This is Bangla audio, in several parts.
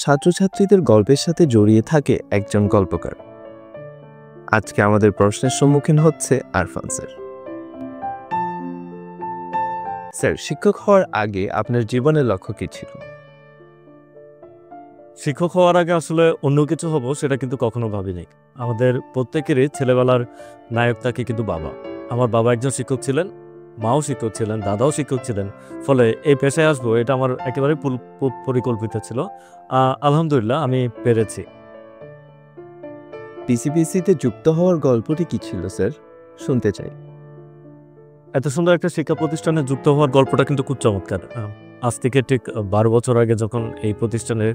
ছাত্রছাত্রীদের গল্পের সাথে জড়িয়ে থাকে একজন গল্পকার। আজকে আমাদের প্রশ্নের সম্মুখীন হচ্ছে আরফান স্যার। স্যার, শিক্ষক হওয়ার আগে আপনার জীবনের লক্ষ্য কি ছিল? শিক্ষক হওয়ার আগে আসলে অন্য কিছু হব সেটা কিন্তু কখনো ভাবিনি। আমাদের প্রত্যেকেরই ছেলেবেলার নায়ক থাকে কিন্তু বাবা। আমার বাবা একজন শিক্ষক ছিলেন, মাও শিক্ষক ছিলেন, দাদাও শিক্ষক ছিলেন। ফলে এই পেশায় আসবো এটা আমার একেবারেই পরিকল্পিত ছিল। আলহামদুলিল্লাহ আমি পেরেছি। পিসিবিসিতে যুক্ত হওয়ার গল্পটি কি ছিল স্যার? শুনতে চাই। এত সুন্দর একটা শিক্ষা প্রতিষ্ঠানে যুক্ত হওয়ার গল্পটা কিন্তু খুব চমৎকার। আজ থেকে ঠিক 12 বছর আগে যখন এই প্রতিষ্ঠানে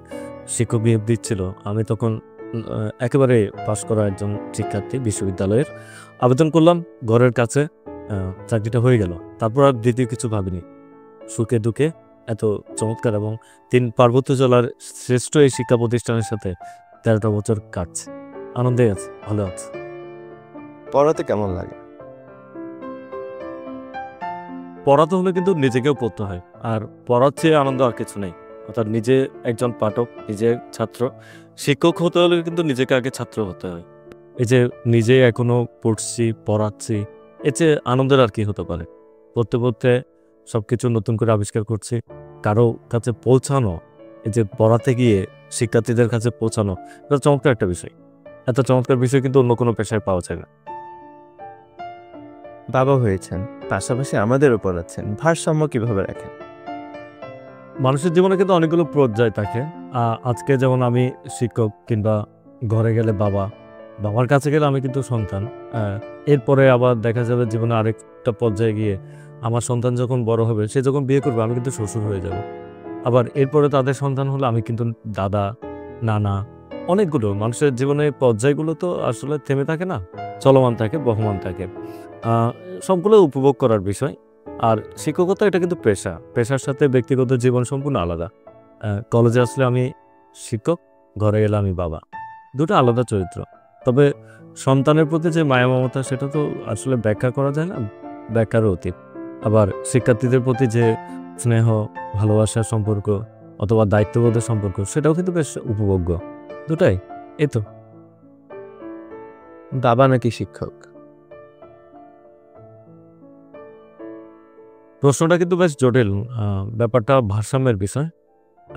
শিক্ষক নিয়োগ দিচ্ছিল, আমি তখন একেবারে পাশ করা একজন শিক্ষার্থী বিশ্ববিদ্যালয়ের। আবেদন করলাম, ঘরের কাছে চাকরিটা হয়ে গেল। তারপর আর দ্বিতীয় কিছু ভাবিনি। সুখে দুঃখে এত চমৎকার এবং 3 পার্বত্য জেলার শ্রেষ্ঠ এই শিক্ষা প্রতিষ্ঠানের সাথে 13টা বছর কাটছে। আনন্দে আছে, ভালো আছে। পড়াতে কেমন লাগে? পড়াতে হলে কিন্তু নিজেকেও পড়তে হয়, আর পড়ার চেয়ে আনন্দ আর কিছু নেই। অর্থাৎ নিজে একজন পাঠক, নিজে ছাত্র। শিক্ষক হতে হলে কিন্তু নিজেকে আগে ছাত্র হতে হয়। এই যে নিজে এখনো পড়ছি, পড়াচ্ছি, এর চেয়ে আনন্দের আর কি হতে পারে? পড়তে পড়তে সবকিছু নতুন করে আবিষ্কার করছি। কারো কাছে পৌঁছানো, এই যে পড়াতে গিয়ে শিক্ষার্থীদের কাছে পৌঁছানো, এটা চমৎকার একটা বিষয়। এত চমৎকার বিষয় কিন্তু অন্য কোনো পেশায় পাওয়া যায় না। বাবা হয়েছেন, পাশাপাশি আমাদেরও পড়াচ্ছেন, ভারসাম্য কিভাবে রাখেন? মানুষের জীবনে কিন্তু অনেকগুলো পর্যায় থাকে। আজকে যেমন আমি শিক্ষক, কিংবা ঘরে গেলে বাবা, বাবার কাছে গেলে আমি কিন্তু সন্তান। এরপরে আবার দেখা যাবে জীবনে আরেকটা পর্যায়ে গিয়ে আমার সন্তান যখন বড় হবে, সে যখন বিয়ে করবে, আমি কিন্তু শ্বশুর হয়ে যাব। আবার এরপরে তাদের সন্তান হলে আমি কিন্তু দাদা, নানা। অনেকগুলো মানুষের জীবনে পর্যায়গুলো তো আসলে থেমে থাকে না, চলমান থাকে, বহমান থাকে। সবগুলো উপভোগ করার বিষয়। আর শিক্ষকতা এটা কিন্তু পেশা, পেশার সাথে ব্যক্তিগত জীবন সম্পূর্ণ আলাদা। কলেজে আসলে আমি শিক্ষক, ঘরে এলে আমি বাবা। দুটো আলাদা চরিত্র। তবে সন্তানের প্রতি যে মায়া মমতা, সেটা তো আসলে ব্যাখ্যা করা যায় না, ব্যাখ্যারও অতীত। আবার শিক্ষার্থীদের প্রতি যে স্নেহ, ভালোবাসার সম্পর্ক অথবা দায়িত্ববোধের সম্পর্ক, সেটাও কিন্তু বেশ উপভোগ্য। দুটাই এই তো। বাবা নাকি শিক্ষক? প্রশ্নটা কিন্তু বেশ জটিল। ব্যাপারটা ভারসাম্যের বিষয়,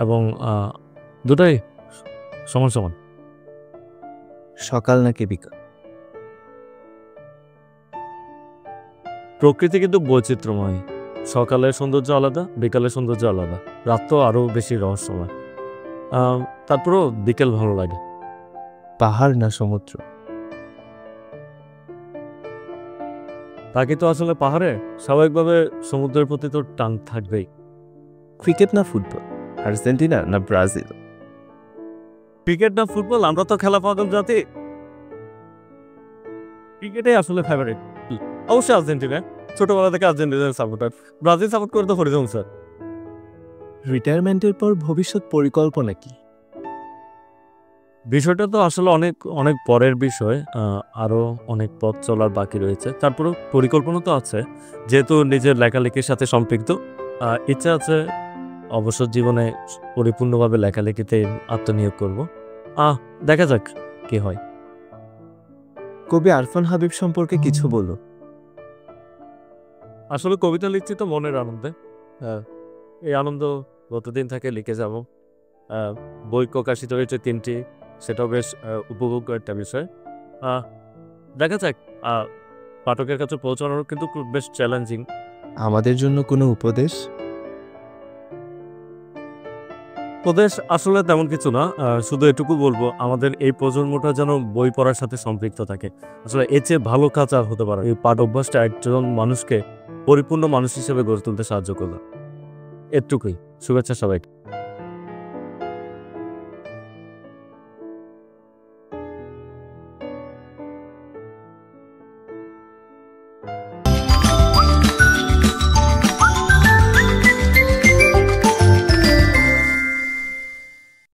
এবং দুটাই সমান সমান। সকাল নাকি বিকাল? প্রকৃতি কিন্তু বৈচিত্র্যময়। সকালের সৌন্দর্য আলাদা, বিকালের সৌন্দর্য আলাদা, রাত তো আরও বেশি রহস্যময়। তারপরেও বিকেল ভালো লাগে। পাহাড় না সমুদ্র? তাকে তো আসলে পাহাড়ে, স্বাভাবিকভাবে সমুদ্রের প্রতি তো টান থাকবেই। ক্রিকেট না ফুটবল? আর্জেন্টিনা না ব্রাজিল? ক্রিকেট না ফুটবল, আমরা তো খেলা পাগল জাতি। ক্রিকেটাই আসলে ফেভারিট। অবশ্যই আর্জেন্টিনা, ছোটবেলা থেকে আর্জেন্টিনার সাপোর্টার। ব্রাজিল সাপোর্ট করে তো ফরিদম স্যার। রিটায়ারমেন্টের পর ভবিষ্যৎ পরিকল্পনা কি? বিষয়টা তো আসলে অনেক অনেক পরের বিষয়। আরও অনেক পথ চলার বাকি রয়েছে। তারপরেও পরিকল্পনা তো আছে, যেহেতু নিজের লেখালেখির সাথে সম্পৃক্ত। ইচ্ছা আছে অবসর জীবনে পরিপূর্ণভাবে লেখালেখিতে আত্মনিয়োগ করব। দেখা যাক কি হয়। কবি আরফান হাবিব সম্পর্কে কিছু বলো। আসলে কবিতা লিখছি তো মনের আনন্দে। এই আনন্দ যতদিন থাকে লিখে যাব। বই প্রকাশিত হয়েছে 3টি, সেটাও বেশ উপভোগ্য একটা বিষয়। দেখা যাক, পাঠকের কাছে পৌঁছানোর কিন্তু খুব বেশ চ্যালেঞ্জিং। আমাদের জন্য কোনো উপদেশ? উপদেশ আসলে তেমন কিছু না, শুধু এটুকু বলবো, আমাদের এই প্রজন্মটা যেন বই পড়ার সাথে সম্পৃক্ত থাকে। আসলে এর চেয়ে ভালো কাজ আর হতে পারে। এই পাঠ অভ্যাসটা একজন মানুষকে পরিপূর্ণ মানুষ হিসেবে গড়ে তুলতে সাহায্য করবে। এটুকুই। শুভেচ্ছা সবাইকে।